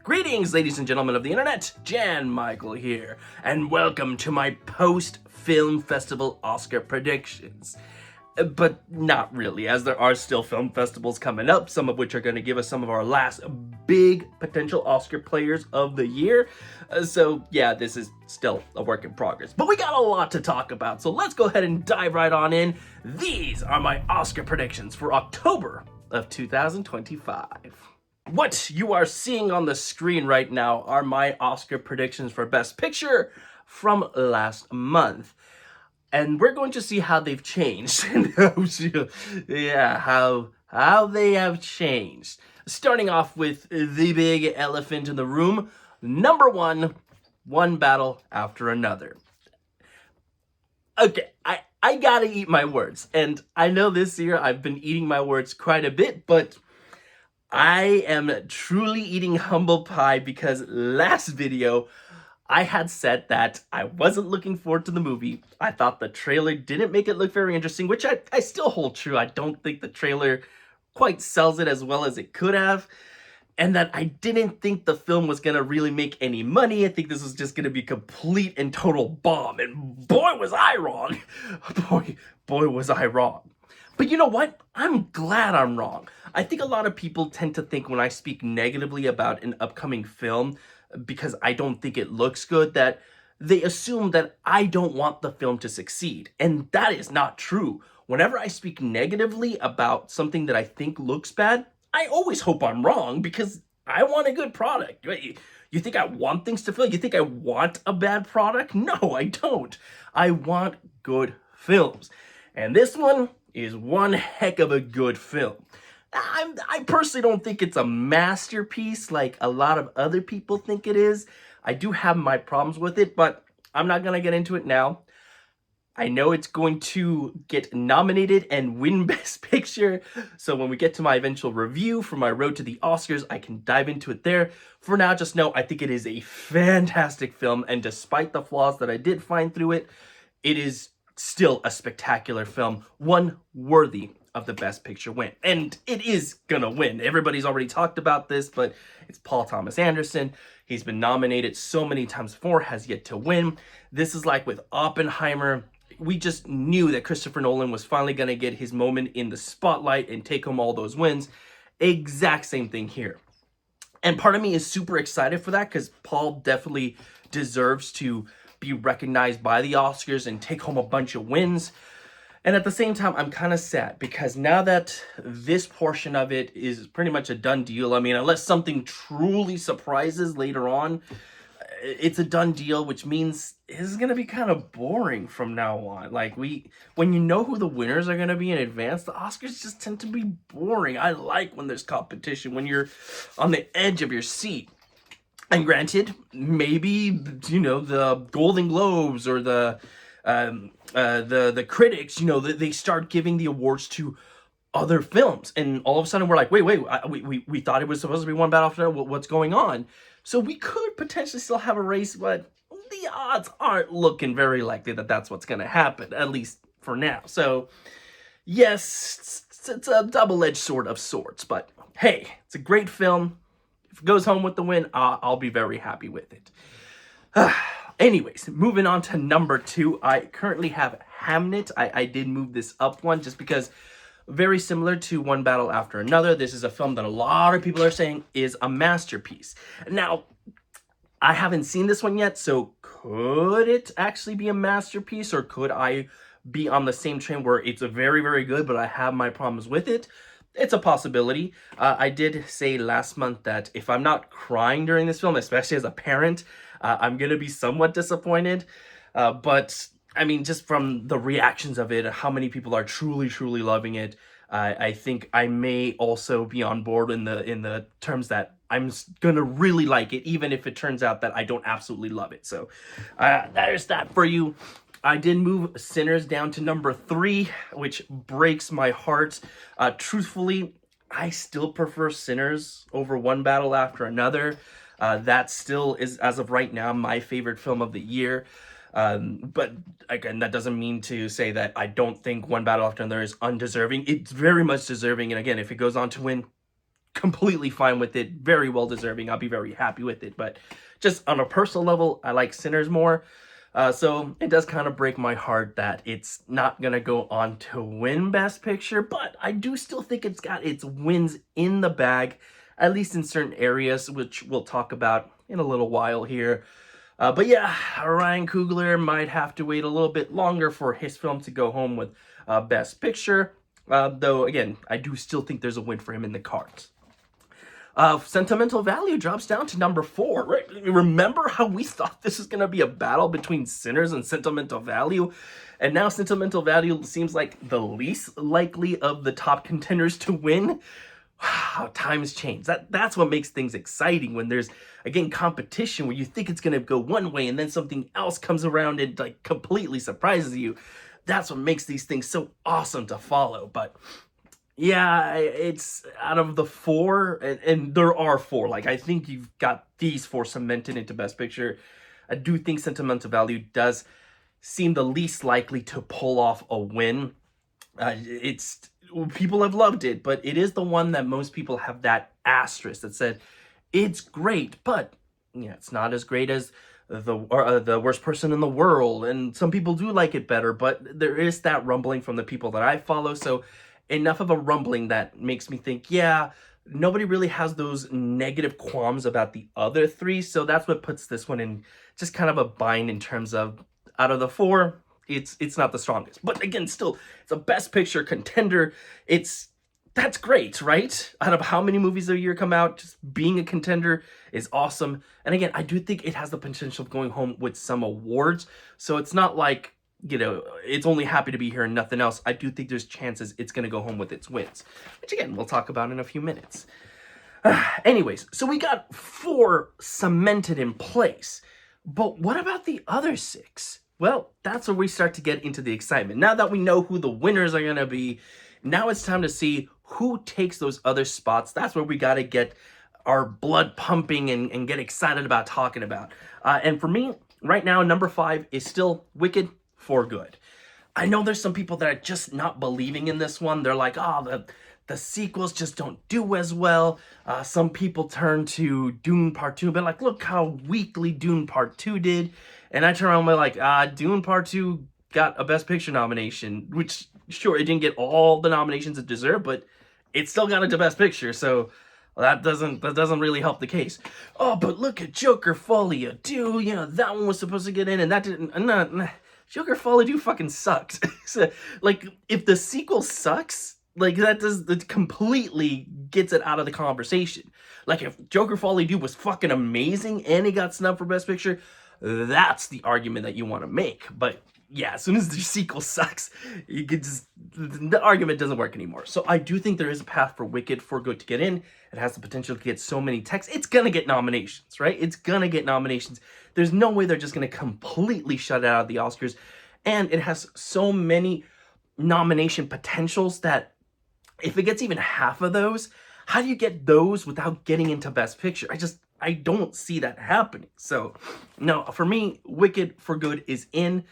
Greetings, ladies and gentlemen of the internet, Jan Michael here, and welcome to my post-film festival Oscar predictions. But not really, as there are still film festivals coming up, some of which are going to give us some of our last big potential Oscar players of the year. So yeah, this is still a work in progress. But we got a lot to talk about, so let's go ahead and dive right on in. These are my Oscar predictions for October of 2025. What you are seeing on the screen right now are my Oscar predictions for Best Picture from last month. And we're going to see how they've changed. Yeah, how they have changed. Starting off with the big elephant in the room. Number one, One Battle After Another. Okay, I gotta eat my words. And I know this year I've been eating my words quite a bit, but I am truly eating humble pie because last video I had said that I wasn't looking forward to the movie. I thought the trailer didn't make it look very interesting, which I still hold true. I don't think the trailer quite sells it as well as it could have. And that I didn't think the film was going to really make any money. I think this was just going to be a complete and total bomb. And boy, was I wrong. Boy, was I wrong. But you know what? I'm glad I'm wrong. I think a lot of people tend to think when I speak negatively about an upcoming film, because I don't think it looks good, that they assume that I don't want the film to succeed. And that is not true. Whenever I speak negatively about something that I think looks bad, I always hope I'm wrong because I want a good product. You think I want things to fail? You think I want a bad product? No, I don't. I want good films. And this one is one heck of a good film. I personally don't think it's a masterpiece like a lot of other people think it is. I do have my problems with it, but I'm not going to get into it now. I know it's going to get nominated and win Best Picture, so when we get to my eventual review for my road to the Oscars, I can dive into it there. For now, just know I think it is a fantastic film, and despite the flaws that I did find through it, it is still a spectacular film, one worthy of the Best Picture win. And it is gonna win. Everybody's already talked about this, but it's Paul Thomas Anderson. He's been nominated so many times before, has yet to win. This is like with Oppenheimer. We just knew that Christopher Nolan was finally gonna get his moment in the spotlight and take home all those wins. Exact same thing here. And part of me is super excited for that because Paul definitely deserves to be recognized by the Oscars and take home a bunch of wins. And at the same time, I'm kind of sad because now that this portion of it is pretty much a done deal, I mean, unless something truly surprises later on, it's a done deal, which means it's going to be kind of boring from now on. Like, when you know who the winners are going to be in advance, the Oscars just tend to be boring. I like when there's competition, when you're on the edge of your seat. And granted, maybe, you know, the Golden Globes or the critics, you know, they start giving the awards to other films, and all of a sudden we're like, wait, we thought it was supposed to be One Battle After Another. What's going on? So we could potentially still have a race, but the odds aren't looking very likely that that's what's going to happen, at least for now. So yes, it's a double-edged sword of sorts, but hey, it's a great film. If it goes home with the win, I'll be very happy with it. Anyways, moving on to number two, I currently have Hamnet. I did move this up one just because very similar to One Battle After Another. This is a film that a lot of people are saying is a masterpiece. Now, I haven't seen this one yet, so could it actually be a masterpiece, or could I be on the same train where it's a very, very good, but I have my problems with it? It's a possibility. I did say last month that if I'm not crying during this film, especially as a parent, I'm going to be somewhat disappointed. But, I mean, just from the reactions of it, how many people are truly, truly loving it, I think I may also be on board in the terms that I'm going to really like it, even if it turns out that I don't absolutely love it. So, there's that for you. I did move Sinners down to number 3, which breaks my heart. Truthfully, I still prefer Sinners over One Battle After Another. That still is, as of right now, my favorite film of the year. But again, that doesn't mean to say that I don't think One Battle After Another is undeserving. It's very much deserving. And again, if it goes on to win, completely fine with it, very well deserving. I'll be very happy with it, but just on a personal level, I like Sinners more. So it does kind of break my heart that it's not gonna go on to win Best Picture, but I do still think it's got its wins in the bag, at least in certain areas, which we'll talk about in a little while here. But yeah, Ryan Coogler might have to wait a little bit longer for his film to go home with Best Picture. Though, again, I do still think there's a win for him in the cards. Sentimental Value drops down to number 4, right? Remember how we thought this was going to be a battle between Sinners and Sentimental Value? And now Sentimental Value seems like the least likely of the top contenders to win. Wow, times change. That's what makes things exciting, when there's, again, competition where you think it's going to go one way and then something else comes around and like completely surprises you. That's what makes these things so awesome to follow. But yeah, it's out of the 4, and there are 4. Like, I think you've got these 4 cemented into Best Picture. I do think Sentimental Value does seem the least likely to pull off a win. People have loved it, but it is the one that most people have that asterisk that said it's great, but yeah, it's not as great as the Worst Person in the World. And some people do like it better, but there is that rumbling from the people that I follow. So enough of a rumbling that makes me think, yeah, nobody really has those negative qualms about the other 3. So that's what puts this one in just kind of a bind in terms of, out of the 4, it's not the strongest. But again, still, it's a Best Picture contender. That's great, right? Out of how many movies a year come out, just being a contender is awesome. And again, I do think it has the potential of going home with some awards. So it's not like, you know, it's only happy to be here and nothing else. I do think there's chances it's going to go home with its wins, which again, we'll talk about in a few minutes. Anyways, so we got 4 cemented in place. But what about the other 6? Well, that's where we start to get into the excitement. Now that we know who the winners are going to be, now it's time to see who takes those other spots. That's where we got to get our blood pumping and get excited about talking about. And for me, right now, number 5 is still Wicked for Good. I know there's some people that are just not believing in this one. They're like, oh, the sequels just don't do as well. Some people turn to Dune Part 2, but like, look how weakly Dune Part 2 did. And I turn around and we're like, Dune Part 2 got a Best Picture nomination, which, sure, it didn't get all the nominations it deserved, but it still got a Best Picture, so that doesn't really help the case. Oh, but look at Joker Folie à Deux, you know, that one was supposed to get in, and that didn't. Joker Folie à Deux fucking sucks. So, like, if the sequel sucks, like, that completely gets it out of the conversation. Like, if Joker Folie à Deux was fucking amazing and it got snubbed for Best Picture, that's the argument that you want to make. But yeah, as soon as the sequel sucks, you could just, the argument doesn't work anymore. So I do think there is a path for Wicked for Good to get in. It has the potential to get so many texts. It's gonna get nominations, right? It's gonna get nominations. There's no way they're just gonna completely shut it out of the Oscars. And it has so many nomination potentials that if it gets even half of those, how do you get those without getting into Best Picture? I don't see that happening. So no, for me, Wicked for Good is in.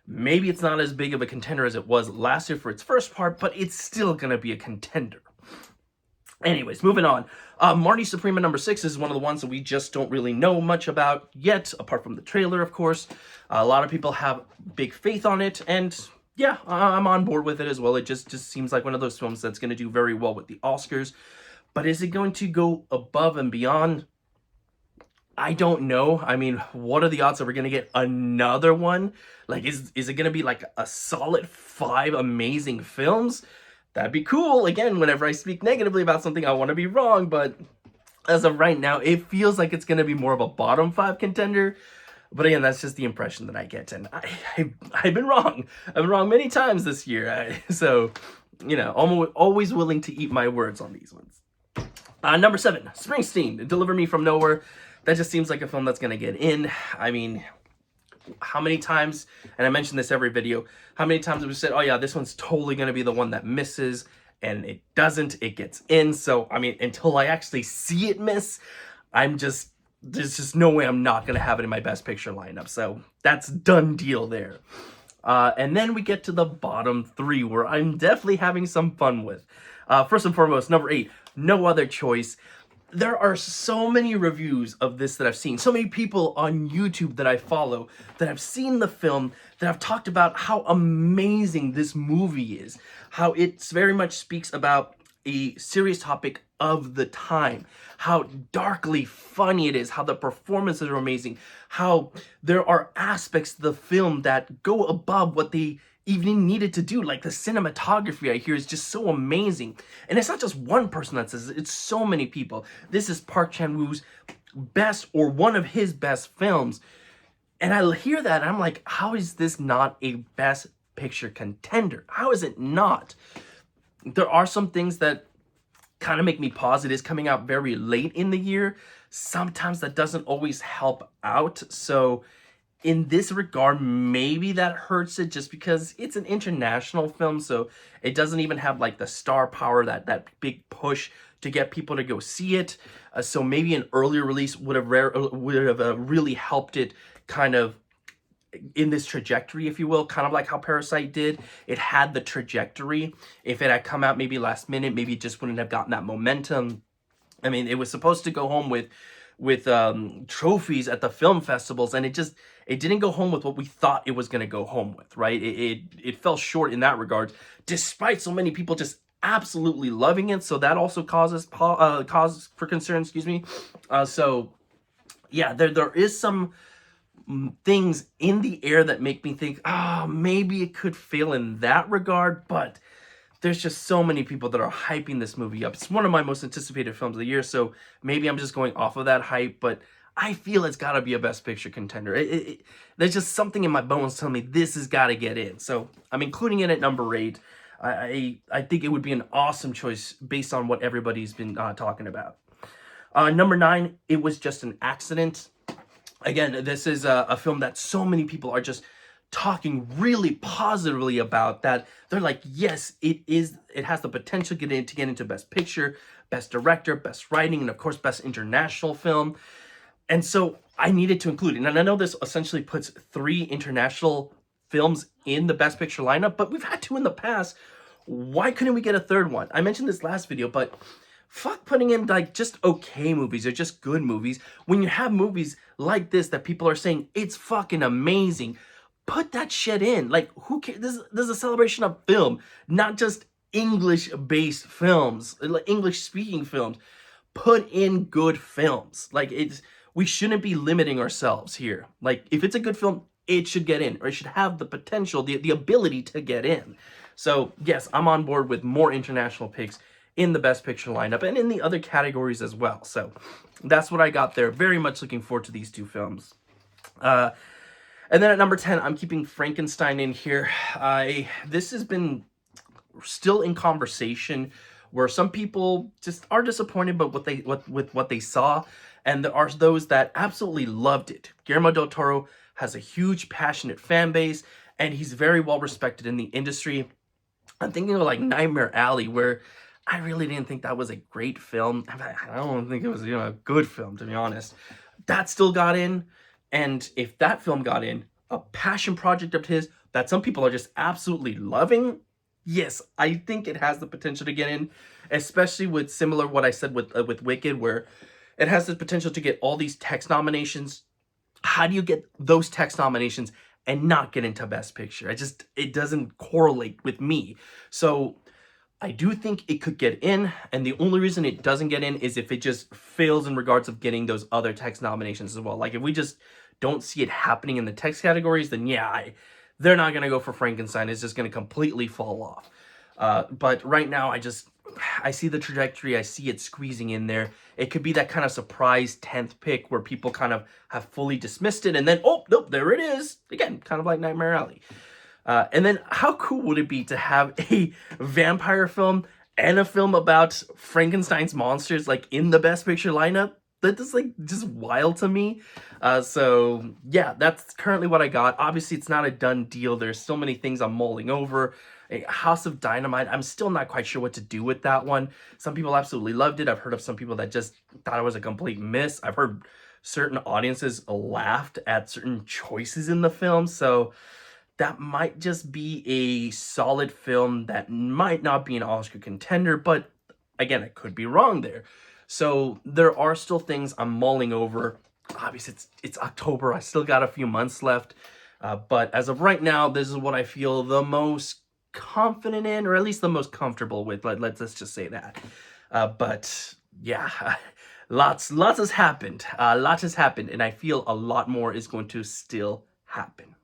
Maybe it's not as big of a contender as it was last year for its first part, but it's still going to be a contender. Anyways, moving on. Marty Suprema number 6 is one of the ones that we just don't really know much about yet, apart from the trailer, of course. A lot of people have big faith on it, and yeah, I'm on board with it as well. It just seems like one of those films that's going to do very well with the Oscars. But is it going to go above and beyond? I don't know. I mean, what are the odds that we're going to get another one? Like, is it going to be like a solid 5 amazing films? That'd be cool. Again, whenever I speak negatively about something, I want to be wrong. But as of right now, it feels like it's going to be more of a bottom 5 contender. But again, that's just the impression that I get. And I've been wrong. I've been wrong many times this year. So, you know, I'm always willing to eat my words on these ones. Number 7, Springsteen, Deliver Me From Nowhere. That just seems like a film that's going to get in. I mean, how many times, and I mention this every video, how many times have we said, oh yeah, this one's totally going to be the one that misses, and it doesn't, it gets in. So, I mean, until I actually see it miss, there's just no way I'm not going to have it in my Best Picture lineup. So, that's done deal there. And then we get to the bottom 3, where I'm definitely having some fun with. First and foremost, number 8, No Other Choice. There are so many reviews of this that I've seen, so many people on YouTube that I follow that have seen the film, that have talked about how amazing this movie is, how it very much speaks about a serious topic of the time, how darkly funny it is, how the performances are amazing, how there are aspects of the film that go above what they even needed to do. Like the cinematography I hear is just so amazing. And it's not just one person that says it, it's so many people. This is Park Chan-wook's best, or one of his best films. And I hear that and I'm like, how is this not a Best Picture contender? How is it not? There are some things that kind of make me pause. It is coming out very late in the year. Sometimes that doesn't always help out. So in this regard, maybe that hurts it, just because it's an international film, so it doesn't even have like the star power, that big push to get people to go see it. So maybe an earlier release would have really helped it kind of in this trajectory, if you will, kind of like how Parasite did. It had the trajectory. If it had come out maybe last minute, maybe it just wouldn't have gotten that momentum. I mean, it was supposed to go home with trophies at the film festivals, and it didn't go home with what we thought it was going to go home with, right? It fell short in that regard, despite so many people just absolutely loving it. So that also causes cause for concern, excuse me. So yeah, there is some things in the air that make me think, maybe it could fail in that regard, but there's just so many people that are hyping this movie up. It's one of my most anticipated films of the year, so maybe I'm just going off of that hype, but I feel it's got to be a Best Picture contender. There's just something in my bones telling me this has got to get in. So I'm including it at number 8. I think it would be an awesome choice based on what everybody's been talking about. Number 9, It Was Just an Accident. Again, this is a film that so many people are just talking really positively about, that they're like, yes, it has the potential to get into Best Picture, Best Director, Best Writing, and of course Best International Film. And so I needed to include it. And I know this essentially puts 3 international films in the Best Picture lineup, but we've had 2 in the past. Why couldn't we get a third one? I mentioned this last video, but fuck putting in like just okay movies or just good movies. When you have movies like this that people are saying it's fucking amazing, put that shit in. Like, who cares? This is a celebration of film, not just English-based films, like English-speaking films. Put in good films. Like, we shouldn't be limiting ourselves here. Like, if it's a good film, it should get in, or it should have the potential, the ability to get in. So yes, I'm on board with more international picks in the Best Picture lineup and in the other categories as well. So that's what I got there. Very much looking forward to these 2 films. And then at number 10, I'm keeping Frankenstein in here. This has been still in conversation, where some people just are disappointed with what they saw, and there are those that absolutely loved it. Guillermo del Toro has a huge, passionate fan base, and he's very well respected in the industry. I'm thinking of like Nightmare Alley, where I really didn't think that was a great film. I don't think it was a good film, to be honest. That still got in. And if that film got in, a passion project of his that some people are just absolutely loving, yes, I think it has the potential to get in, especially with similar what I said with Wicked, where it has the potential to get all these text nominations. How do you get those text nominations and not get into Best Picture? It doesn't correlate with me. So I do think it could get in, and the only reason it doesn't get in is if it just fails in regards of getting those other text nominations as well. Like, if we just don't see it happening in the text categories, then yeah, they're not going to go for Frankenstein. It's just going to completely fall off. But right now, I see the trajectory. I see it squeezing in there. It could be that kind of surprise 10th pick where people kind of have fully dismissed it, and then, oh, nope, there it is. Again, kind of like Nightmare Alley. And then how cool would it be to have a vampire film and a film about Frankenstein's monsters like in the Best Picture lineup? That is like just wild to me. So yeah, that's currently what I got. Obviously, it's not a done deal. There's so many things I'm mulling over. House of Dynamite, I'm still not quite sure what to do with that one. Some people absolutely loved it. I've heard of some people that just thought it was a complete miss. I've heard certain audiences laughed at certain choices in the film. So that might just be a solid film that might not be an Oscar contender, but again, I could be wrong there. So there are still things I'm mulling over. Obviously, it's October. I still got a few months left. But as of right now, this is what I feel the most confident in, or at least the most comfortable with. Let's just say that. But yeah, lots has happened. Lots has happened, and I feel a lot more is going to still happen.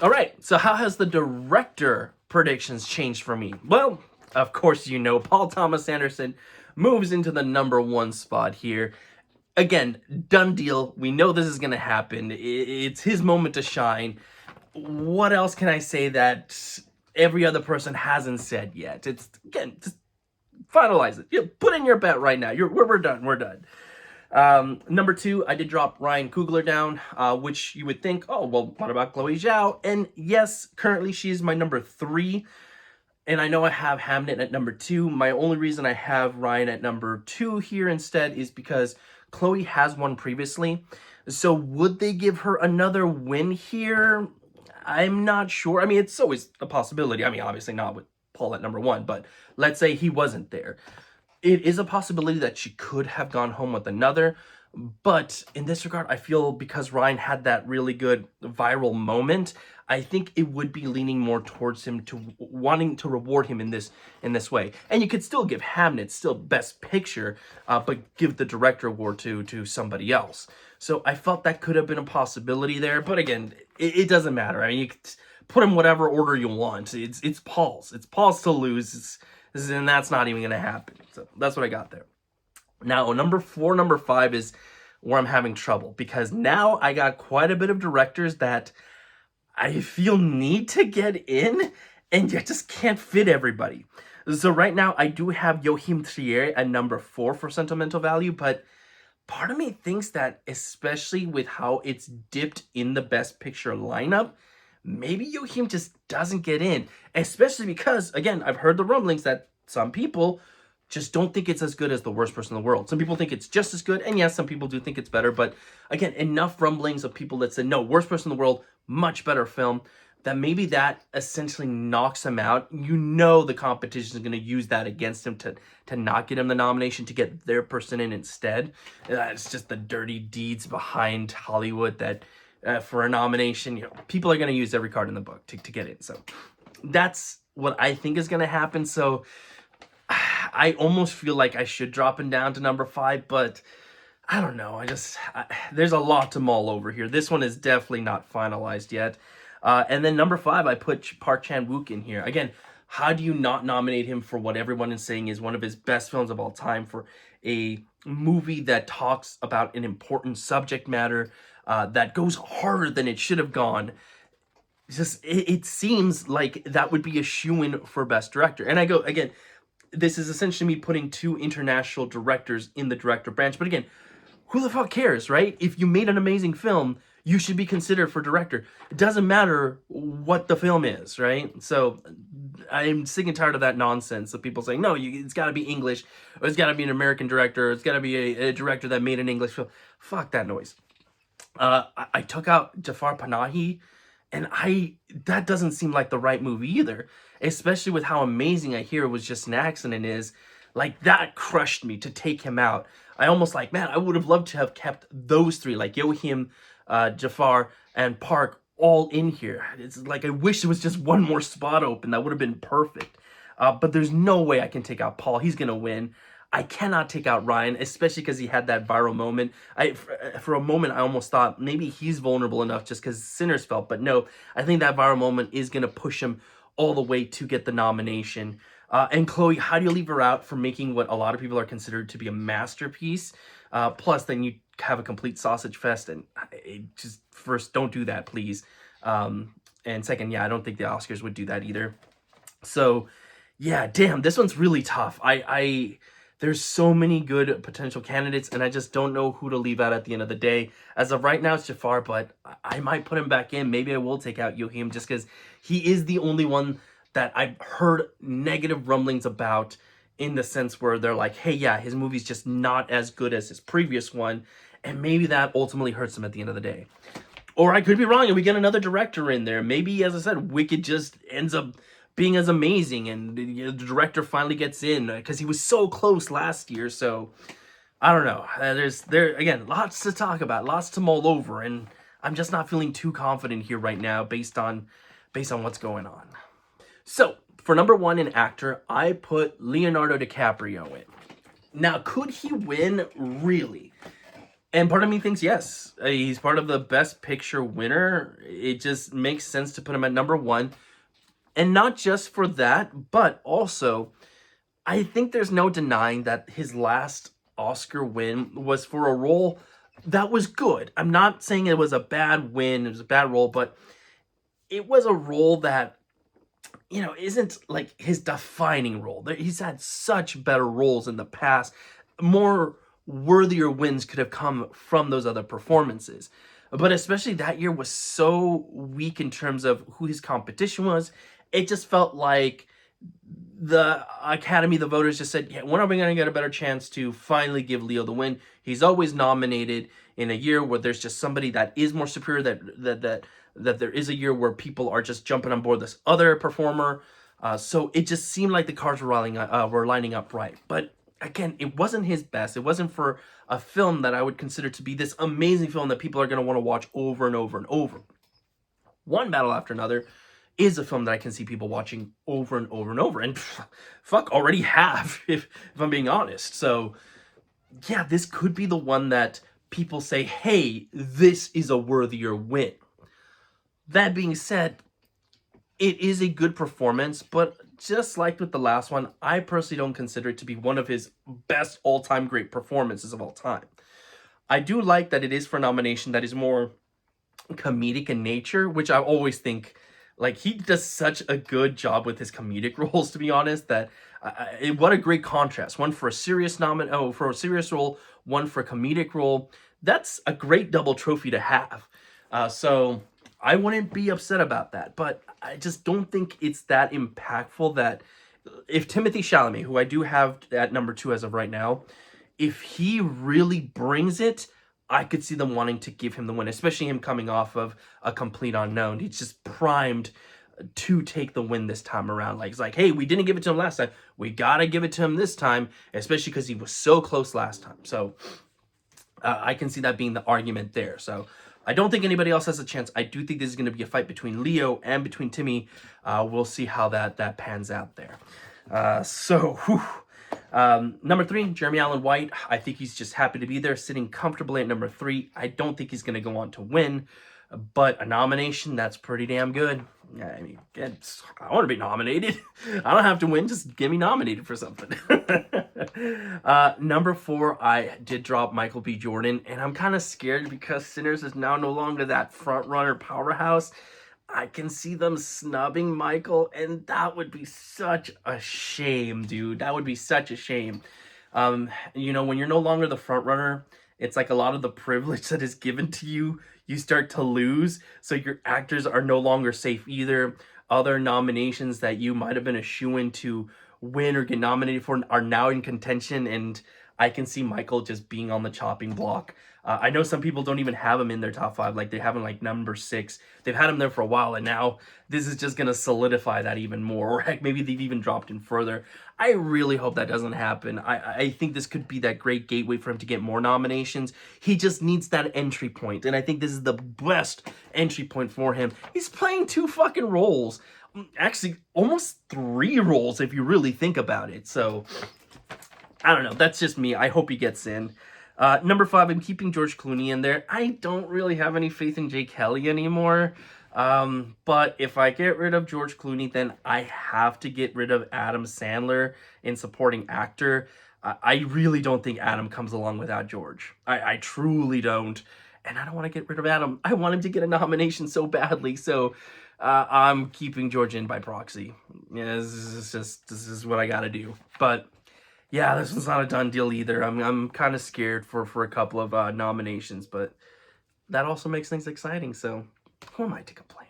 All right, so how has the director predictions changed for me? Well, of course, you know, Paul Thomas Anderson moves into the #1 spot here. Again, done deal. We know this is going to happen. It's his moment to shine. What else can I say that every other person hasn't said yet? It's, again, just finalize it. You put in your bet right now. We're done. We're done. #2, I did drop Ryan Coogler down, which you would think, oh, well, what about Chloe Zhao? And yes, currently she is my #3. And I know I have Hamnet at #2. My only reason I have Ryan at #2 here instead is because Chloe has won previously. So would they give her another win here? I'm not sure. I mean, it's always a possibility. I mean, obviously not with Paul at #1, but let's say he wasn't there. It is a possibility that she could have gone home with another, but in this regard, I feel because Ryan had that really good viral moment, I think it would be leaning more towards him to wanting to reward him in this way. And you could still give Hamnet still Best Picture, but give the director award to somebody else. So I felt that could have been a possibility there, but again, it doesn't matter. I mean, you could put him whatever order you want. It's Paul's. It's Paul's to lose. And that's not even going to happen. So that's what I got there. Now, #4, #5 is where I'm having trouble, because now I got quite a bit of directors that I feel need to get in, and you just can't fit everybody. So right now, I do have Joachim Trier at #4 for sentimental value, but part of me thinks that, especially with how it's dipped in the Best Picture lineup, maybe Joachim just doesn't get in, especially because, again, I've heard the rumblings that some people just don't think it's as good as The Worst Person in the World. Some people think it's just as good, and yes, some people do think it's better, but again, enough rumblings of people that said, no, Worst Person in the World, much better film, that maybe that essentially knocks him out. You know the competition is going to use that against him to not get him the nomination, to get their person in instead. It's just the dirty deeds behind Hollywood that for a nomination, you know, people are going to use every card in the book to get in. So that's what I think is going to happen. So I almost feel like I should drop him down to #5, but I don't know. There's a lot to mull over here. This one is definitely not finalized yet. And then #5, I put Park Chan-wook in here. Again, how do you not nominate him for what everyone is saying is one of his best films of all time, for a movie that talks about an important subject matter, that goes harder than it should have gone? It seems like that would be a shoo-in for Best Director. And I go, again, this is essentially me putting 2 international directors in the director branch. But again, who the fuck cares, right? If you made an amazing film, you should be considered for director. It doesn't matter what the film is, right? So I'm sick and tired of that nonsense of people saying, no, it's got to be English, or it's got to be an American director, or it's got to be a director that made an English film. Fuck that noise. I took out Jafar Panahi, and that doesn't seem like the right movie either, especially with how amazing I hear Was Just an Accident is. Like, that crushed me to take him out. I almost like, man, I would have loved to have kept those 3, like Joachim, Jafar, and Park, all in here. It's like, I wish there was just one more spot open. That would have been perfect. But there's no way I can take out Paul. He's going to win. I cannot take out Ryan, especially because he had that viral moment. For a moment, I almost thought maybe he's vulnerable enough just because Sinners felt. But no, I think that viral moment is going to push him all the way to get the nomination. And Chloe, how do you leave her out for making what a lot of people are considered to be a masterpiece? Plus, then you have a complete sausage fest. And just, first, don't do that, please. And second, yeah, I don't think the Oscars would do that either. So, yeah, damn, this one's really tough. There's so many good potential candidates, and I just don't know who to leave out at the end of the day. As of right now, it's Jafar, but I might put him back in. Maybe I will take out Joachim just because he is the only one that I've heard negative rumblings about, in the sense where they're like, hey, yeah, his movie's just not as good as his previous one, and maybe that ultimately hurts him at the end of the day. Or I could be wrong and we get another director in there. Maybe, as I said, Wicked just ends up being as amazing, and the director finally gets in because he was so close last year. So I don't know. There again, lots to talk about, lots to mull over, and I'm just not feeling too confident here right now based on what's going on. So for number one in actor, I put Leonardo DiCaprio in. Now, could he win? Really? And part of me thinks yes. He's part of the Best Picture winner. It just makes sense to put him at number one. And not just for that, but also, I think there's no denying that his last Oscar win was for a role that was good. I'm not saying it was a bad win, it was a bad role, but it was a role that, isn't like his defining role. He's had such better roles in the past. More worthier wins could have come from those other performances. But especially that year was so weak in terms of who his competition was. It just felt like the Academy, the voters just said, yeah, when are we going to get a better chance to finally give Leo the win? He's always nominated in a year where there's just somebody that is more superior, that there is a year where people are just jumping on board this other performer. So it just seemed like the cards were lining up right. But again, it wasn't his best. It wasn't for a film that I would consider to be this amazing film that people are going to want to watch over and over and over. One Battle After Another is a film that I can see people watching over and over and over. And fuck, already have, if I'm being honest. So yeah, this could be the one that people say, hey, this is a worthier win. That being said, it is a good performance, but just like with the last one, I personally don't consider it to be one of his best all-time great performances of all time. I do like that it is for a nomination that is more comedic in nature, which I always think, like, he does such a good job with his comedic roles, to be honest, that what a great contrast. One for a serious for a serious role, one for a comedic role. That's a great double trophy to have. So I wouldn't be upset about that, but I just don't think it's that impactful that if Timothée Chalamet, who I do have at number 2 as of right now, if he really brings it, I could see them wanting to give him the win, especially him coming off of A Complete Unknown. He's just primed to take the win this time around. Like, it's like, hey, we didn't give it to him last time. We got to give it to him this time, especially because he was so close last time. So I can see that being the argument there. So I don't think anybody else has a chance. I do think this is going to be a fight between Leo and between Timmy. We'll see how that pans out there. Number 3, Jeremy Allen White. I think he's just happy to be there, sitting comfortably at number 3. I don't think he's going to go on to win, but a nomination, that's pretty damn good. I mean, I want to be nominated. I don't have to win. Just get me nominated for something. Number 4, I did drop Michael B. Jordan, and I'm kind of scared because Sinners is now no longer that front-runner powerhouse. I can see them snubbing Michael, and that would be such a shame, dude. That would be such a shame. When you're no longer the front runner, it's like a lot of the privilege that is given to you, you start to lose. So your actors are no longer safe either. Other nominations that you might have been a shoo-in to win or get nominated for are now in contention, and I can see Michael just being on the chopping block. I know some people don't even have him in their top 5. Like, they have him like number 6. They've had him there for a while, and now this is just going to solidify that even more. Or heck, maybe they've even dropped him further. I really hope that doesn't happen. I think this could be that great gateway for him to get more nominations. He just needs that entry point, and I think this is the best entry point for him. He's playing 2 fucking roles. Actually, almost 3 roles if you really think about it. So I don't know. That's just me. I hope he gets in. Number 5, I'm keeping George Clooney in there. I don't really have any faith in Jake Kelly anymore. But if I get rid of George Clooney, then I have to get rid of Adam Sandler in supporting actor. I really don't think Adam comes along without George. I truly don't. And I don't want to get rid of Adam. I want him to get a nomination so badly. So I'm keeping George in by proxy. Yeah, this is what I got to do. But yeah, this one's not a done deal either. I'm kind of scared for a couple of nominations, but that also makes things exciting, so who am I to complain?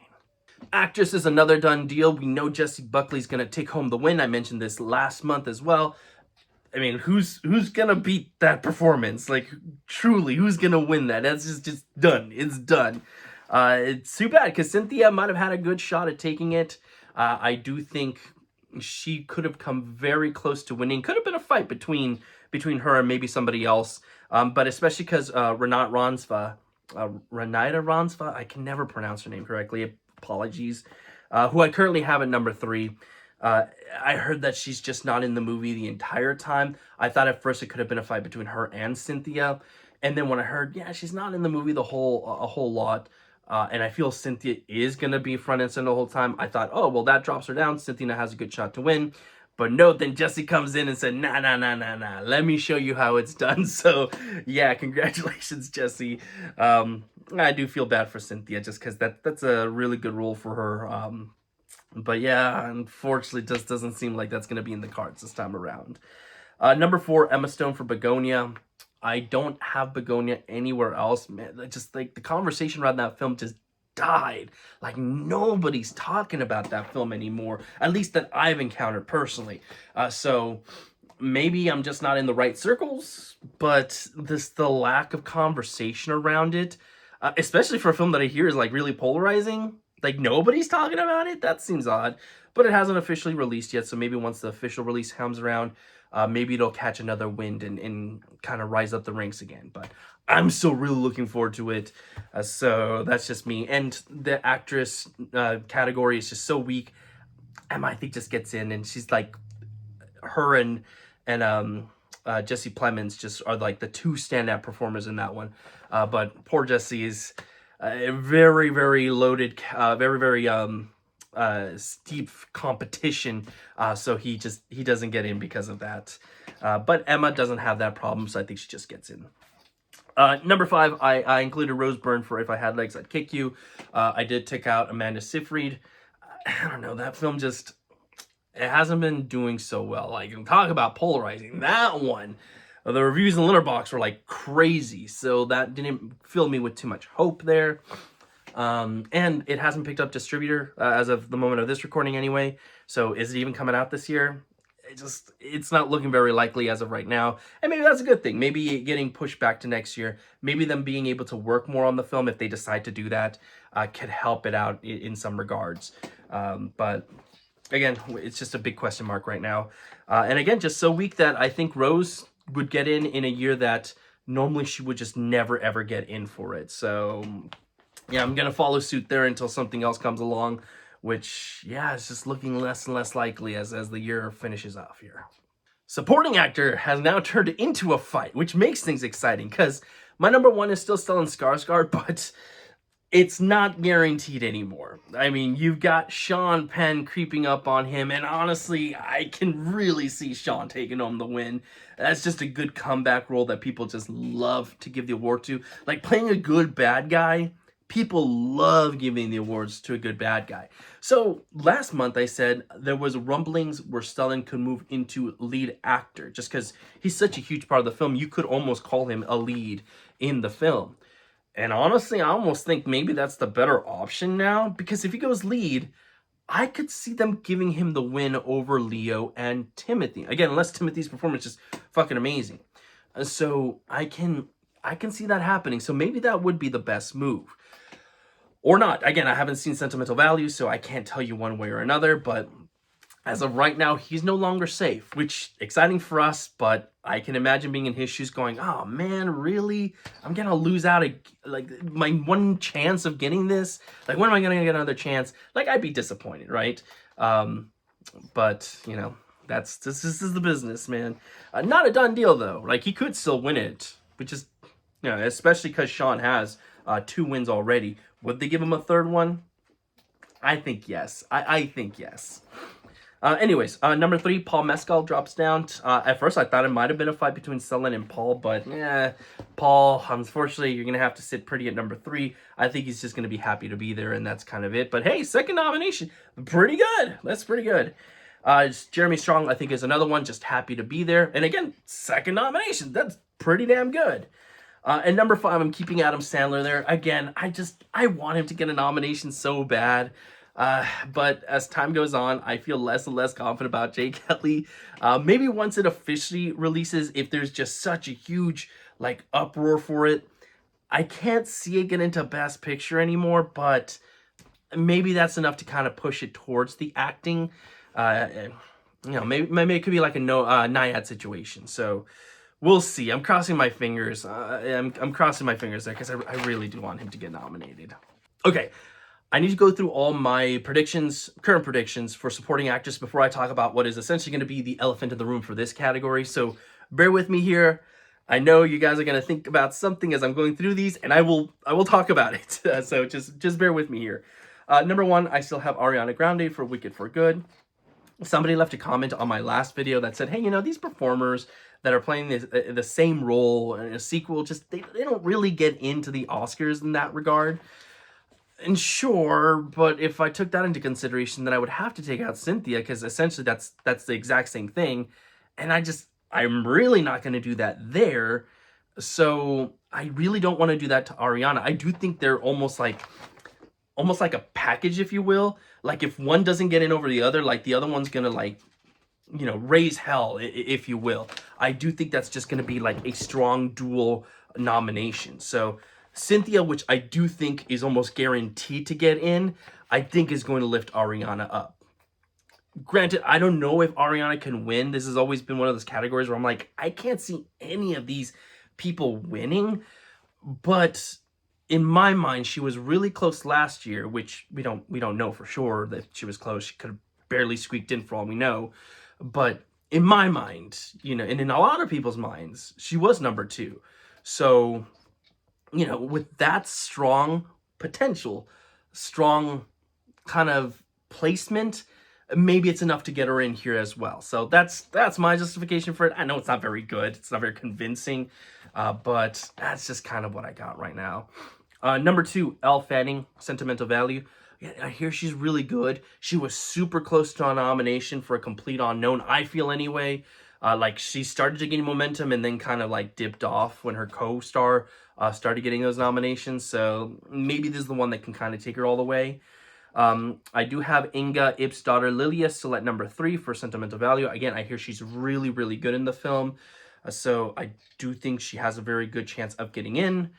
Actress is another done deal. We know Jessie Buckley's going to take home the win. I mentioned this last month as well. I mean, who's going to beat that performance? Like, truly, who's going to win that? That's just done. It's done. It's too bad because Cynthia might have had a good shot at taking it. I do think she could have come very close to winning. Could have been a fight between her and maybe somebody else. But especially because Renata Ransva, I can never pronounce her name correctly. Apologies. Who I currently have at number 3. I heard that she's just not in the movie the entire time. I thought at first it could have been a fight between her and Cynthia. And then when I heard, yeah, she's not in the movie a whole lot, and I feel Cynthia is going to be front and center the whole time, I thought, oh, well, that drops her down. Cynthia has a good shot to win. But no, then Jesse comes in and said, nah, let me show you how it's done. So, yeah, congratulations, Jesse. I do feel bad for Cynthia just because that's a really good role for her. But yeah, unfortunately, it just doesn't seem like that's going to be in the cards this time around. Number 4, Emma Stone for Begonia. I don't have Begonia anywhere else, man. Just like the conversation around that film just died. Like nobody's talking about that film anymore, at least that I've encountered personally. So maybe I'm just not in the right circles, but the lack of conversation around it, especially for a film that I hear is like really polarizing. Like nobody's talking about it. That seems odd, but it hasn't officially released yet. So maybe once the official release comes around, maybe it'll catch another wind and kind of rise up the ranks again. But I'm still really looking forward to it. So that's just me. And the actress category is just so weak. Emma, I think, just gets in, and she's like, her and Jesse Plemons just are like the 2 standout performers in that one. But poor Jesse is very, very loaded, very steep competition, so he doesn't get in because of that. But Emma doesn't have that problem, so I think she just gets in. Number 5, I included Rose Byrne for If I Had Legs, I'd Kick You. I did take out Amanda Seyfried. I don't know, that film just, it hasn't been doing so well. Like, talk about polarizing. That one, the reviews in Letterboxd were like crazy, so that didn't fill me with too much hope there. And it hasn't picked up distributor as of the moment of this recording anyway. So is it even coming out this year? It's not looking very likely as of right now. And maybe that's a good thing. Maybe getting pushed back to next year, maybe them being able to work more on the film if they decide to do that, could help it out in some regards. But again, it's just a big question mark right now. And again, just so weak that I think Rose would get in a year that normally she would just never ever get in for it. So yeah, I'm gonna follow suit there until something else comes along, which, yeah, it's just looking less and less likely as the year finishes off here. Supporting actor has now turned into a fight, which makes things exciting because my number 1 is still Stellan Skarsgård, but it's not guaranteed anymore. I mean, you've got Sean Penn creeping up on him, and honestly, I can really see Sean taking home the win. That's just a good comeback role that people just love to give the award to. Like, playing a good bad guy, people love giving the awards to a good bad guy. So last month I said there was rumblings where Stellan could move into lead actor just because he's such a huge part of the film. You could almost call him a lead in the film. And honestly, I almost think maybe that's the better option now, because if he goes lead, I could see them giving him the win over Leo and Timothy. Again, unless Timothy's performance is fucking amazing. So I can see that happening. So maybe that would be the best move. Or not. Again, I haven't seen Sentimental Value, so I can't tell you one way or another, but as of right now, he's no longer safe, which exciting for us, but I can imagine being in his shoes going, oh man, really? I'm going to lose out like my one chance of getting this? Like, when am I going to get another chance? Like, I'd be disappointed, right? But, you know, this is the business, man. Not a done deal, though. Like, he could still win it, which is, you know, especially because Sean has 2 wins already. Would they give him a 3rd one? I think yes. I think yes. Anyways, number 3, Paul Mescal drops down. At first, I thought it might have been a fight between Stellan and Paul, but Paul, unfortunately, you're going to have to sit pretty at number 3. I think he's just going to be happy to be there, and that's kind of it. But hey, 2nd nomination. Pretty good. That's pretty good. Jeremy Strong, I think, is another one, just happy to be there. And again, 2nd nomination. That's pretty damn good. And number 5, I'm keeping Adam Sandler there. Again, I want him to get a nomination so bad. But as time goes on, I feel less and less confident about Jay Kelly. Maybe once it officially releases, if there's just such a huge, like, uproar for it, I can't see it get into Best Picture anymore, but maybe that's enough to kind of push it towards the acting. You know, maybe it could be like a Nyad situation. So we'll see. I'm crossing my fingers. I'm crossing my fingers there because I really do want him to get nominated. Okay, I need to go through all my predictions, current predictions for supporting actress before I talk about what is essentially going to be the elephant in the room for this category. So bear with me here. I know you guys are going to think about something as I'm going through these, and I will talk about it. So just bear with me here. Number one, I still have Ariana Grande for Wicked for Good. Somebody left a comment on my last video that said, hey, you know, these performers that are playing the same role in a sequel, just they don't really get into the Oscars in that regard. And sure, but if I took that into consideration, then I would have to take out Cynthia, because essentially that's the exact same thing. And I'm really not going to do that there. So I really don't want to do that to Ariana. I do think they're almost like a package, if you will. Like if one doesn't get in over the other, like the other one's gonna, like, you know, raise hell, if you will. I do think that's just gonna be like a strong dual nomination. So Cynthia, which I do think is almost guaranteed to get in, I think is going to lift Ariana up. Granted, I don't know if Ariana can win. This has always been one of those categories where I'm like, I can't see any of these people winning. But in my mind, she was really close last year, which we don't know for sure that she was close. She could have barely squeaked in for all we know. But in my mind, you know, and in a lot of people's minds, she was number 2. So, you know, with that strong potential, strong kind of placement, maybe it's enough to get her in here as well. So that's my justification for it. I know it's not very good. It's not very convincing, but that's just kind of what I got right now. Number 2, Elle Fanning, Sentimental Value. Yeah, I hear she's really good. She was super close to a nomination for A Complete Unknown, I feel anyway. Like she started to gain momentum and then kind of like dipped off when her co-star started getting those nominations. So maybe this is the one that can kind of take her all the way. I do have Inga Ip's daughter Lilia still at number 3 for Sentimental Value. Again, I hear she's really, really good in the film. So I do think she has a very good chance of getting in.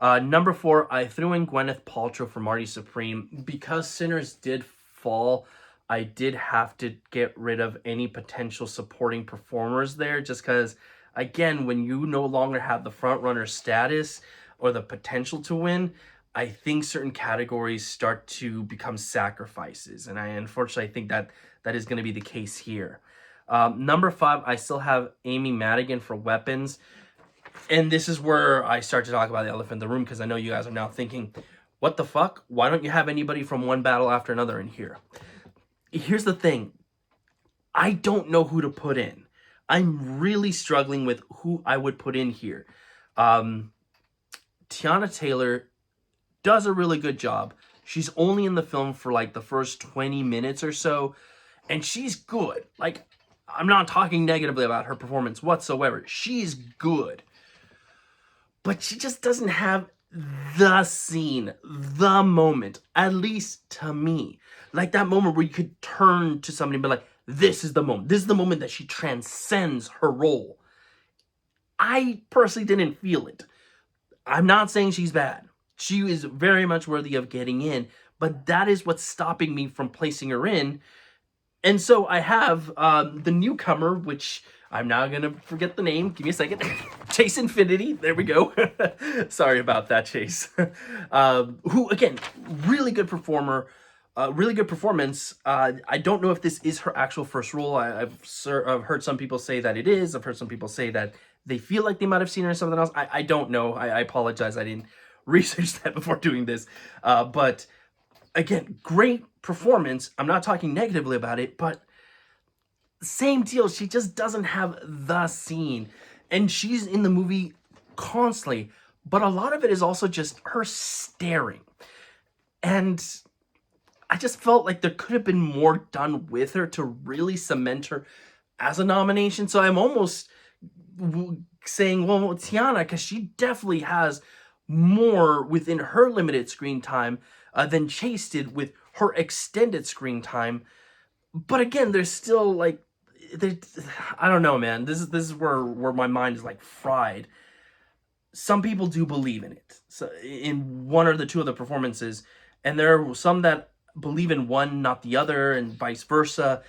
Number 4, I threw in Gwyneth Paltrow for Marty Supreme. Because Sinners did fall, I did have to get rid of any potential supporting performers there, just because, again, when you no longer have the frontrunner status or the potential to win, I think certain categories start to become sacrifices. And unfortunately, I think that is going to be the case here. Number 5, I still have Amy Madigan for Weapons. And this is where I start to talk about the elephant in the room, because I know you guys are now thinking, what the fuck? Why don't you have anybody from One Battle After Another in here? Here's the thing. I don't know who to put in. I'm really struggling with who I would put in here. Tiana Taylor does a really good job. She's only in the film for like the first 20 minutes or so, and she's good. Like, I'm not talking negatively about her performance whatsoever. She's good. But she just doesn't have the scene, the moment, at least to me. Like that moment where you could turn to somebody and be like, this is the moment. This is the moment that she transcends her role. I personally didn't feel it. I'm not saying she's bad. She is very much worthy of getting in, but that is what's stopping me from placing her in. And so I have the newcomer, which I'm now going to forget the name. Give me a second. Chase Infinity. There we go. Sorry about that, Chase. Who, again, really good performer. Really good performance. I don't know if this is her actual first role. I've heard some people say that it is. I've heard some people say that they feel like they might have seen her in something else. I don't know. I apologize. I didn't research that before doing this. But again, great performance. I'm not talking negatively about it, but same deal. She just doesn't have the scene. And she's in the movie constantly, but a lot of it is also just her staring. And I just felt like there could have been more done with her to really cement her as a nomination. So I'm almost saying, well, Tiana, because she definitely has more within her limited screen time than Chase did with her extended screen time. But again, there's still like, I don't know, man. This is where my mind is like fried. some people do believe in it, so in one or the two of the performances, and there are some that believe in one, not the other, and vice versa.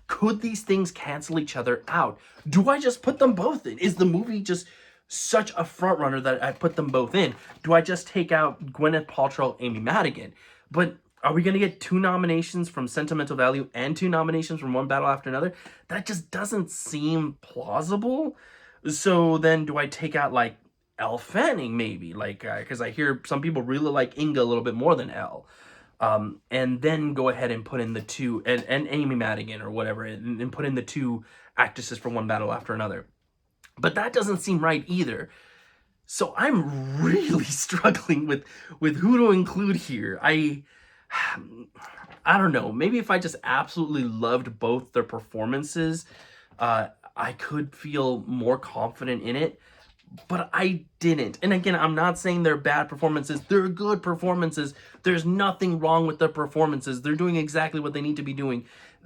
Could these things cancel each other out? Do I just put them both in? Is the movie just such a front runner that I put them both in? Do I just take out Gwyneth Paltrow, Amy Madigan? But are we going to get 2 nominations from Sentimental Value and 2 nominations from One Battle After Another? That just doesn't seem plausible. So then do I take out, like, Elle Fanning, maybe? Like, because I hear some people really like Inga a little bit more than Elle. And then go ahead and put in the 2, and Amy Madigan or whatever, and put in the 2 actresses from One Battle After Another. But that doesn't seem right either. So I'm really struggling with who to include here. I don't know. Maybe if I just absolutely loved both their performances, I could feel more confident in it. But I didn't. And again, I'm not saying they're bad performances. They're good performances. There's nothing wrong with their performances. They're doing exactly what they need to be doing.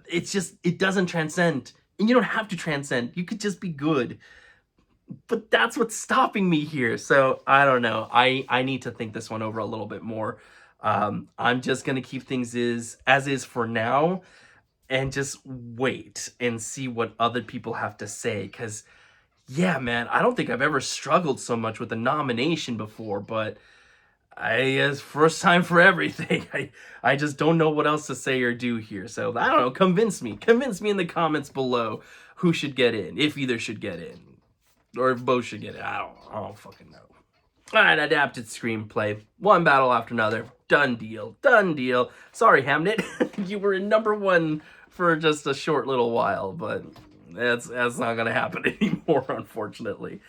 It's just, it doesn't transcend. And you don't have to transcend. You could just be good. But that's what's stopping me here. So I don't know. I need to think this one over a little bit more. I'm just going to keep things as is for now and just wait and see what other people have to say. Because, yeah, man, I don't think I've ever struggled so much with a nomination before, but it's first time for everything. I just don't know what else to say or do here. So I don't know. Convince me in the comments below who should get in, if either should get in, or if both should get in. I don't fucking know. All right, adapted screenplay. One Battle After Another. Done deal. Done deal. Sorry, Hamnet. You were in #1 for just a short little while, but that's not going to happen anymore, unfortunately.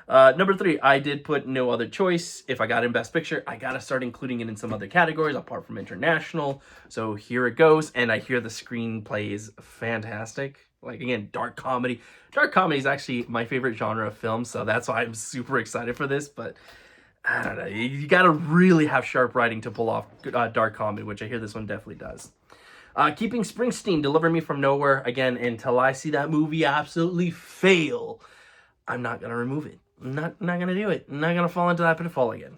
#3, I did put No Other Choice. If I got in Best Picture, I got to start including it in some other categories apart from international. So here it goes. And I hear the screenplay is fantastic. Like, again, dark comedy. Dark comedy is actually my favorite genre of film, so that's why I'm super excited for this. But I don't know. You got to really have sharp writing to pull off dark comedy, which I hear this one definitely does. Keeping Springsteen, Deliver Me From Nowhere. Again, until I see that movie absolutely fail, I'm not going to remove it. I'm not going to do it. I'm not going to fall into that pitfall again.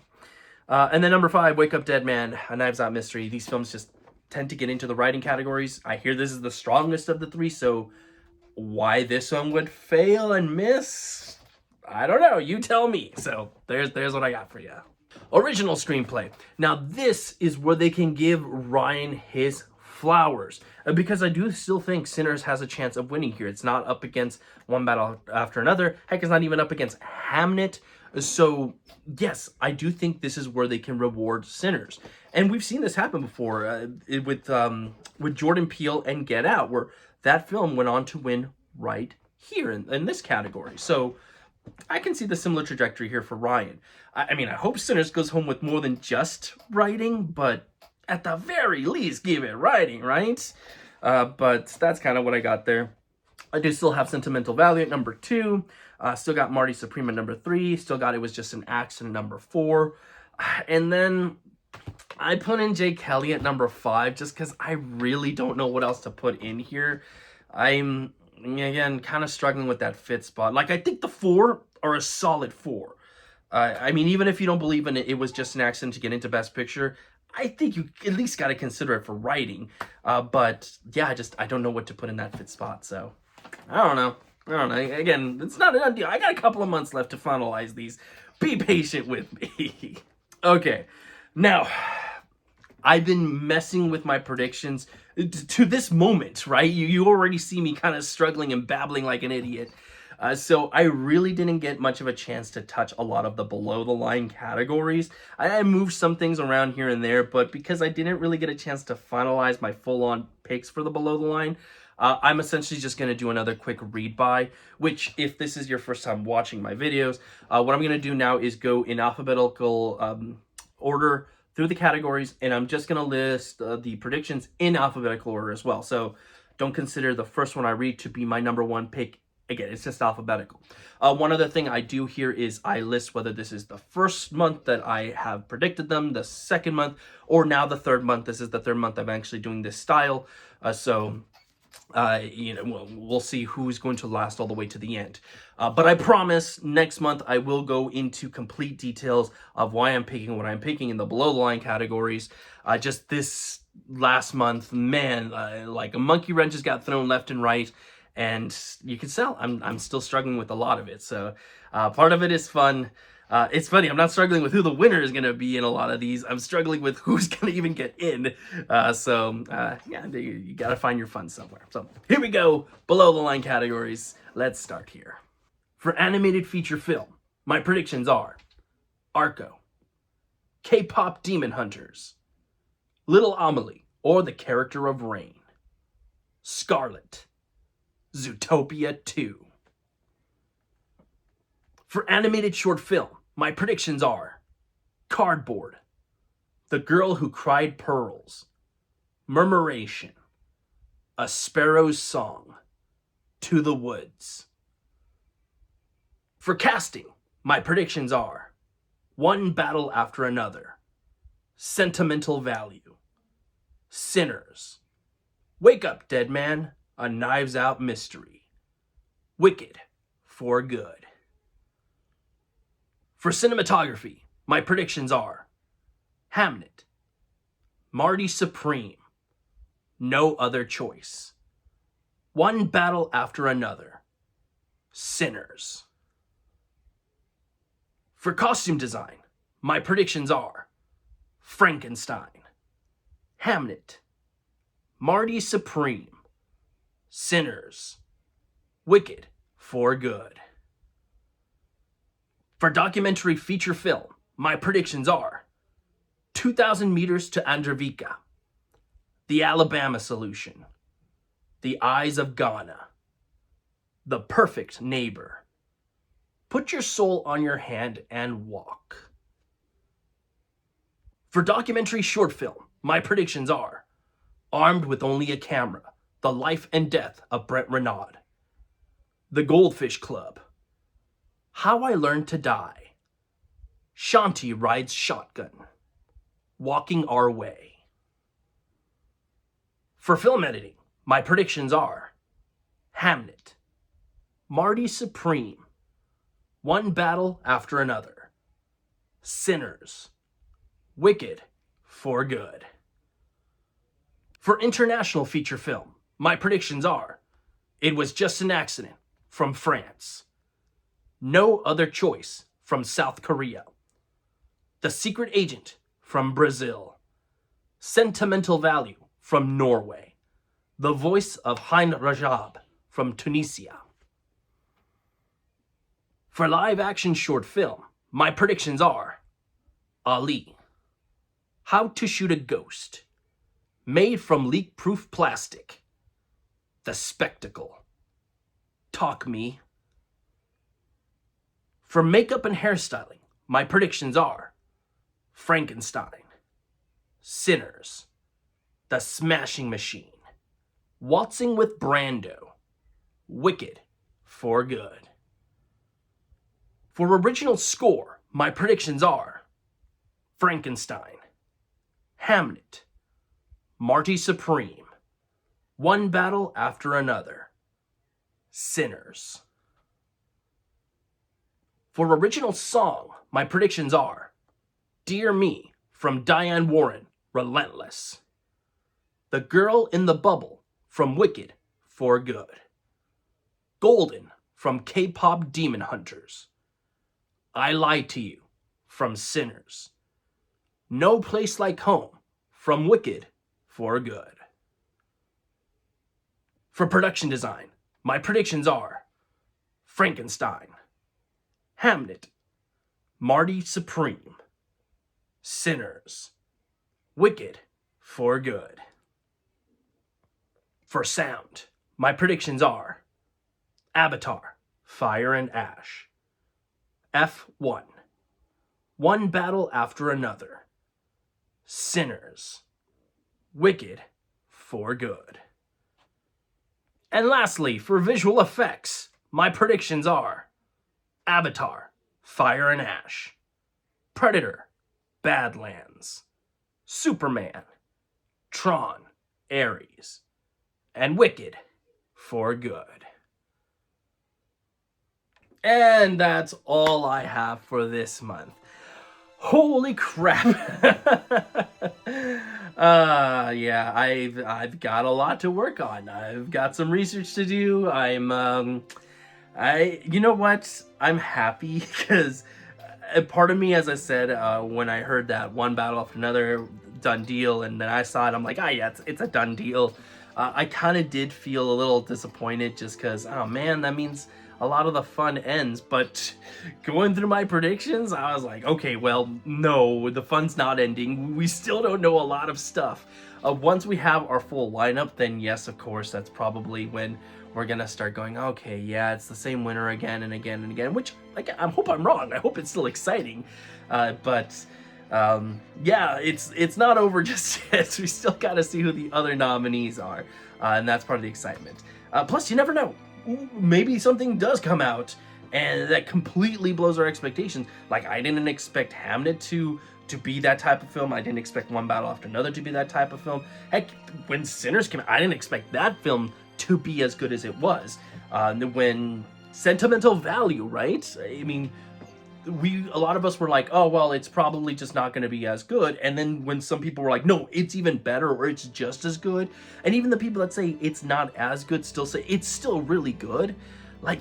And then #5, Wake Up Dead Man, A Knives Out Mystery. These films just tend to get into the writing categories. I hear this is the strongest of the 3, so why this one would fail and miss, I don't know. You tell me. So there's what I got for you. Original screenplay. Now this is where they can give Ryan his flowers, because I do still think Sinners has a chance of winning here. It's not up against One Battle After Another. Heck, it's not even up against Hamnet. So yes, I do think this is where they can reward Sinners, and we've seen this happen before with Jordan Peele and Get Out, where that film went on to win right here in this category. So I can see the similar trajectory here for Ryan. I mean, I hope Sinners goes home with more than just writing, but at the very least, give it writing, right? But that's kind of what I got there. I do still have Sentimental Value at #2. Still got Marty Supreme at #3. Still got It Was Just an Accident at #4. And then I put in Jay Kelly at #5 just because I really don't know what else to put in here. I'm, again, kind of struggling with that fit spot. Like, I think the 4 are a solid 4. I mean, even if you don't believe in it, It Was Just an Accident to get into Best Picture, I think you at least got to consider it for writing. But yeah, I don't know what to put in that fit spot. So I don't know. Again, it's not a done deal. I got a couple of months left to finalize these. Be patient with me. Okay. Now, I've been messing with my predictions to this moment, right? You already see me kind of struggling and babbling like an idiot. So I really didn't get much of a chance to touch a lot of the below the line categories. I moved some things around here and there, but because I didn't really get a chance to finalize my full-on picks for the below the line, I'm essentially just going to do another quick read by, which if this is your first time watching my videos, what I'm going to do now is go in alphabetical order through the categories, and I'm just going to list the predictions in alphabetical order as well. So don't consider the first one I read to be my #1 pick. Again, it's just alphabetical. One other thing I do here is I list whether this is the first month that I have predicted them, the second month, or now the third month. This is the third month I'm actually doing this style. So we'll see who's going to last all the way to the end. But I promise next month I will go into complete details of why I'm picking what I'm picking in the below the line categories. Just this last month, man, like a monkey wrench just got thrown left and right, and you can tell I'm still struggling with a lot of it. So part of it is fun. It's funny, I'm not struggling with who the winner is going to be in a lot of these. I'm struggling with who's going to even get in. Yeah, you got to find your fun somewhere. So here we go, below the line categories. Let's start here. For animated feature film, my predictions are Arco, K-pop Demon Hunters, Little Amelie, or the character of Rain, Scarlet, Zootopia 2. For animated short film, my predictions are Cardboard, The Girl Who Cried Pearls, Murmuration, A Sparrow's Song, To the Woods. For casting, my predictions are One Battle After Another, Sentimental Value, Sinners, Wake Up Dead Man, A Knives Out Mystery, Wicked, For Good. For cinematography, my predictions are Hamnet, Marty Supreme, No Other Choice, One Battle After Another, Sinners. For costume design, my predictions are Frankenstein, Hamnet, Marty Supreme, Sinners, Wicked, For Good. For documentary feature film, my predictions are 2,000 Meters to Andravika, The Alabama Solution, The Eyes of Ghana, The Perfect Neighbor, Put Your Soul on Your Hand and Walk. For documentary short film, my predictions are Armed with Only a Camera, The Life and Death of Brent Renaud, The Goldfish Club, How I Learned to Die, Shanti Rides Shotgun, Walking Our Way. For film editing, my predictions are Hamnet, Marty Supreme, One Battle After Another, Sinners, Wicked, For Good. For international feature film, my predictions are It Was Just an Accident from France, No Other Choice from South Korea, The Secret Agent from Brazil, Sentimental Value from Norway, The Voice of Hein Rajab from Tunisia. For live action short film, my predictions are Ali, How to Shoot a Ghost, Made from Leak-Proof Plastic, The Spectacle, Talk Me. For makeup and hairstyling, my predictions are Frankenstein, Sinners, The Smashing Machine, Waltzing with Brando, Wicked, For Good. For original score, my predictions are Frankenstein, Hamnet, Marty Supreme, One Battle After Another, Sinners. For original song, my predictions are Dear Me from Diane Warren, Relentless, The Girl in the Bubble from Wicked, For Good, Golden from K-pop Demon Hunters, I Lied to You from Sinners, No Place Like Home from Wicked, For Good. For production design, my predictions are Frankenstein, Hamnet, Marty Supreme, Sinners, Wicked, For Good. For sound, my predictions are Avatar, Fire and Ash, F1, One Battle After Another, Sinners, Wicked, For Good. And lastly, for visual effects, my predictions are Avatar, Fire and Ash, Predator, Badlands, Superman, Tron, Ares, and Wicked for Good. And that's all I have for this month. Holy crap. Yeah, I've got a lot to work on. I've got some research to do. You know what? I'm happy because part of me, as I said, when I heard that One Battle After Another, done deal, and then I saw it, I'm like, yeah, it's a done deal. I kind of did feel a little disappointed just because, oh man, that means a lot of the fun ends. But going through my predictions, I was like, okay, well, no, the fun's not ending. We still don't know a lot of stuff. Once we have our full lineup, then yes, of course, that's probably when we're gonna start going, okay, yeah, it's the same winner again and again and again, which, like, I hope I'm wrong. I hope it's still exciting. Yeah, it's not over just yet. We still gotta see who the other nominees are, and that's part of the excitement. Plus, you never know. Maybe something does come out and that completely blows our expectations. Like, I didn't expect Hamnet to be that type of film. I didn't expect One Battle After Another to be that type of film. Heck, when Sinners came out, I didn't expect that film to be as good as it was. When Sentimental Value, right? I mean, a lot of us were like, oh, well, it's probably just not going to be as good. And then when some people were like, no, it's even better, or it's just as good. And even the people that say it's not as good still say it's still really good. Like,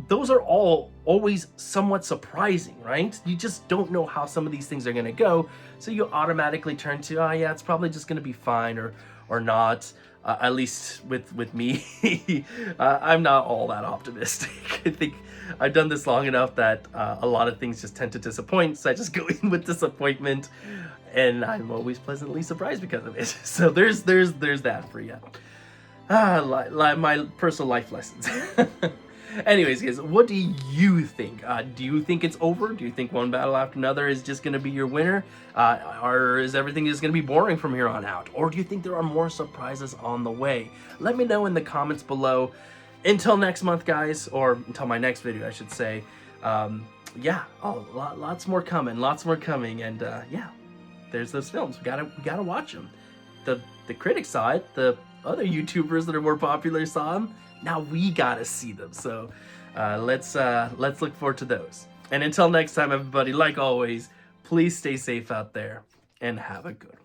those are all always somewhat surprising, right? You just don't know how some of these things are going to go. So you automatically turn to, oh yeah, it's probably just going to be fine or not. At least with me, I'm not all that optimistic. I think I've done this long enough that a lot of things just tend to disappoint, so I just go in with disappointment, and I'm always pleasantly surprised because of it. So there's that for you. My personal life lessons. Anyways, guys, what do you think? Do you think it's over? Do you think One Battle After Another is just going to be your winner? Or is everything just going to be boring from here on out? Or do you think there are more surprises on the way? Let me know in the comments below. Until next month, guys, or until my next video, I should say. Yeah, lots more coming, and yeah, there's those films. We gotta watch them. The critics saw it. The other YouTubers that are more popular saw them. Now we gotta see them. So let's look forward to those. And until next time, everybody, like always, please stay safe out there and have a good one.